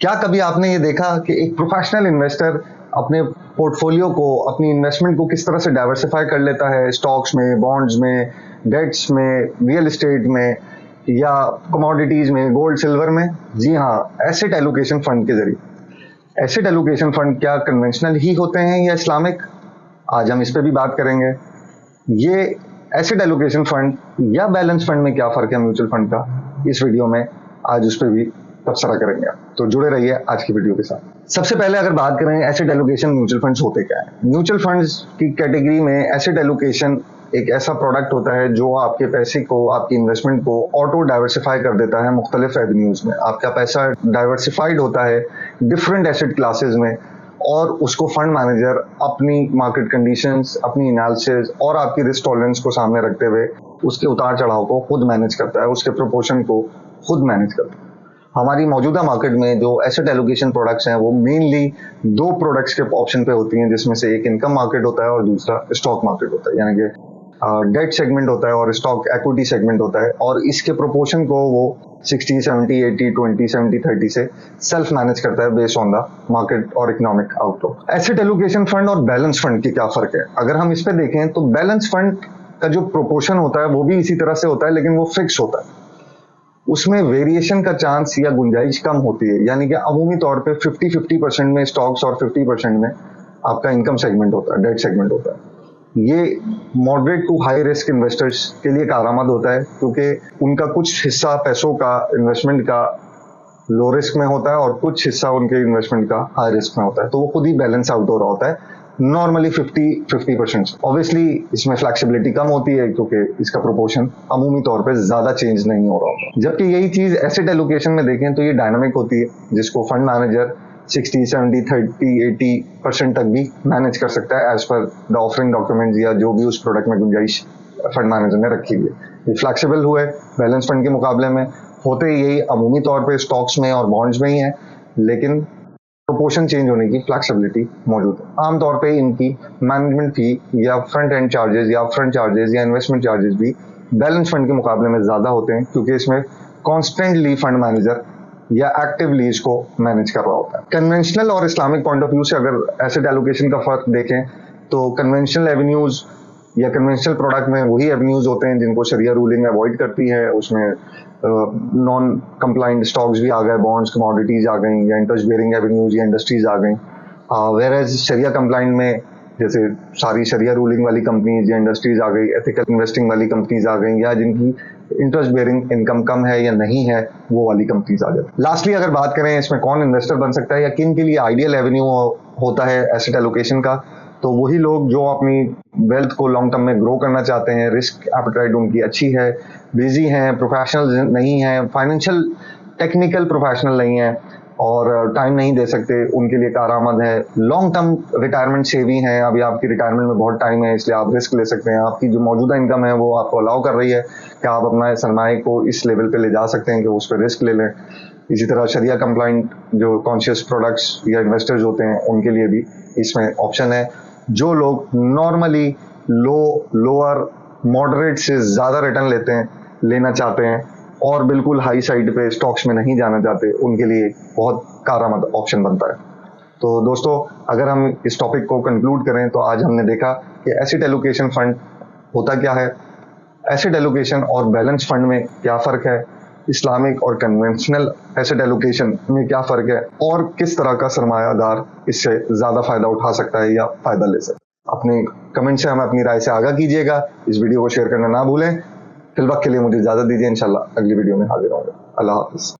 क्या कभी आपने ये देखा कि एक प्रोफेशनल इन्वेस्टर अपने पोर्टफोलियो को, अपनी इन्वेस्टमेंट को किस तरह से डाइवर्सिफाई कर लेता है, स्टॉक्स में, बॉन्ड्स में, डेट्स में, रियल एस्टेट में या कमोडिटीज में, गोल्ड सिल्वर में? जी हाँ, एसेट एलोकेशन फंड के जरिए। एसेट एलोकेशन फंड क्या कन्वेंशनल ही होते हैं या इस्लामिक? आज हम इस पे भी बात करेंगे। ये एसेट एलोकेशन फंड या बैलेंस फंड में क्या फर्क है म्यूचुअल फंड का, इस वीडियो में आज उस पर भी तबसरा करेंगे। तो जुड़े रहिए आज की वीडियो के साथ। सबसे पहले अगर बात करें एसेट एलोकेशन म्यूचुअल फंड्स होते क्या है। म्यूचुअल फंड्स की कैटेगरी में एसेट एलोकेशन एक ऐसा प्रोडक्ट होता है जो आपके पैसे को, आपकी इन्वेस्टमेंट को ऑटो डाइवर्सिफाई कर देता है मुख्तलिफ एवेन्यूज में। आपका पैसा डाइवर्सिफाइड होता है डिफरेंट एसेट क्लासेस में और उसको फंड मैनेजर अपनी मार्केट कंडीशंस, अपनी एनालिसिस और आपकी रिस्क टॉलरेंस को सामने रखते हुए उसके उतार चढ़ाव को खुद मैनेज करता है, उसके प्रोपोर्शन को खुद मैनेज करता है। हमारी मौजूदा मार्केट में जो एसेट एलोकेशन प्रोडक्ट्स हैं वो मेनली दो प्रोडक्ट्स के ऑप्शन पे होती हैं, जिसमें से एक इनकम मार्केट होता है और दूसरा स्टॉक मार्केट होता है, यानी कि डेट सेगमेंट होता है और स्टॉक इक्विटी सेगमेंट होता है। और इसके प्रोपोर्शन को वो 60, 70, 80, 20, 70, 30 से सेल्फ मैनेज करता है बेस्ड ऑन द मार्केट और economic outlook. Asset allocation fund और बैलेंस फंड की क्या फर्क है? अगर हम इस पे देखें तो बैलेंस फंड का जो प्रोपोर्शन होता है वो भी इसी तरह से होता है, लेकिन वो फिक्स होता है। उसमें वेरिएशन का चांस या गुंजाइश कम होती है, यानी कि अमूमी तौर पे 50-50% में स्टॉक्स और 50% में आपका इनकम सेगमेंट होता है, डेट सेगमेंट होता है। ये moderate to high risk investors के लिए कारआमद होता है, क्योंकि उनका कुछ हिस्सा पैसों का, इन्वेस्टमेंट का लो रिस्क में होता है और कुछ हिस्सा उनके इन्वेस्टमेंट का हाई रिस्क में होता है। तो वो खुद ही बैलेंस आउट हो रहा होता है नॉर्मली 50-50%। ऑब्वियसली इसमें फ्लेक्सिबिलिटी कम होती है क्योंकि इसका प्रोपोर्शन अमूमी तौर पे ज्यादा चेंज नहीं हो रहा होता। जबकि यही चीज एसेट एलोकेशन में देखें तो ये डायनामिक होती है, जिसको फंड मैनेजर 60, 70, 30, 80% तक भी मैनेज कर सकता है as per the offering documents या जो भी उस प्रोडक्ट में गुंजाइश फंड मैनेजर ने रखी हुई है। ये फ्लेक्सिबल हुए बैलेंस फंड के मुकाबले में। होते यही अमूमी तौर पे स्टॉक्स में और बॉन्ड्स में ही है, लेकिन प्रोपोर्शन चेंज होने की फ्लेक्सिबिलिटी मौजूद है। आमतौर पे इनकी मैनेजमेंट फी या फ्रंट एंड चार्जेस या अपफ्रंट चार्जेस या इन्वेस्टमेंट चार्जेस भी बैलेंस फंड के मुकाबले में ज्यादा होते हैं, क्योंकि इसमें कॉन्स्टेंटली फंड मैनेजर या एक्टिवली इसको मैनेज कर रहा होता है। कन्वेंशनल और इस्लामिक पॉइंट ऑफ व्यू से अगर एसेट एलोकेशन का फर्क देखें तो कन्वेंशनल एवेन्यूज या कन्वेंशनल प्रोडक्ट में वही एवेन्यूज होते हैं जिनको शरिया रूलिंग अवॉइड करती है। उसमें नॉन कंप्लाइंट स्टॉक्स भी आ गए, बॉन्ड्स, कमोडिटीज आ गई, या इंटरेस्ट बेयरिंग एवेन्यूज या इंडस्ट्रीज आ गई। वेयरएज शरिया कंप्लाइंट में जैसे सारी शरिया रूलिंग वाली कंपनीज या इंडस्ट्रीज आ गई, एथिकल इन्वेस्टिंग वाली कंपनीज आ गई, या जिनकी इंटरेस्ट बेयरिंग इनकम कम है या नहीं है वो वाली कंपनीज आ जाती। लास्टली अगर बात करें इसमें कौन इन्वेस्टर बन सकता है या किन के लिए आइडियल एवेन्यू होता है एसेट एलोकेशन का, तो वही लोग जो अपनी वेल्थ को लॉन्ग टर्म में ग्रो करना चाहते हैं, रिस्क एपेटाइट उनकी अच्छी है, बिजी हैं, प्रोफेशनल नहीं है, फाइनेंशियल टेक्निकल प्रोफेशनल नहीं है और टाइम नहीं दे सकते, उनके लिए कारआमद है। लॉन्ग टर्म रिटायरमेंट सेवी हैं, अभी आपकी रिटायरमेंट में बहुत टाइम है, इसलिए आप रिस्क ले सकते हैं। आपकी जो मौजूदा इनकम है वो आपको अलाउ कर रही है कि आप अपना सरमाए को इस लेवल पे ले जा सकते हैं कि उस पर रिस्क ले लें। इसी तरह शरिया कंप्लाइंट जो कॉन्शियस प्रोडक्ट्स या इन्वेस्टर्स होते हैं उनके लिए भी इसमें ऑप्शन है। जो लोग नॉर्मली लोअर मॉडरेट से ज्यादा रिटर्न लेना चाहते हैं और बिल्कुल हाई साइड पे स्टॉक्स में नहीं जाना चाहते, उनके लिए बहुत कारआमद ऑप्शन बनता है। तो दोस्तों, अगर हम इस टॉपिक को कंक्लूड करें तो आज हमने देखा कि एसेट एलोकेशन फंड होता क्या है, एसेट एलोकेशन और बैलेंस फंड में क्या फर्क है, इस्लामिक और कन्वेंशनल एसेट एलोकेशन में क्या फर्क है, और किस तरह का सरमायादार इससे ज्यादा फायदा उठा सकता है या फायदा ले सकता है। अपने कमेंट से हमें अपनी राय से आगाह कीजिएगा। इस वीडियो को शेयर करना ना भूलें। फिलहाल के लिए मुझे इजाजत दीजिए, इंशाल्लाह अगली वीडियो में हाजिर होंगे। अल्लाह हाफिज।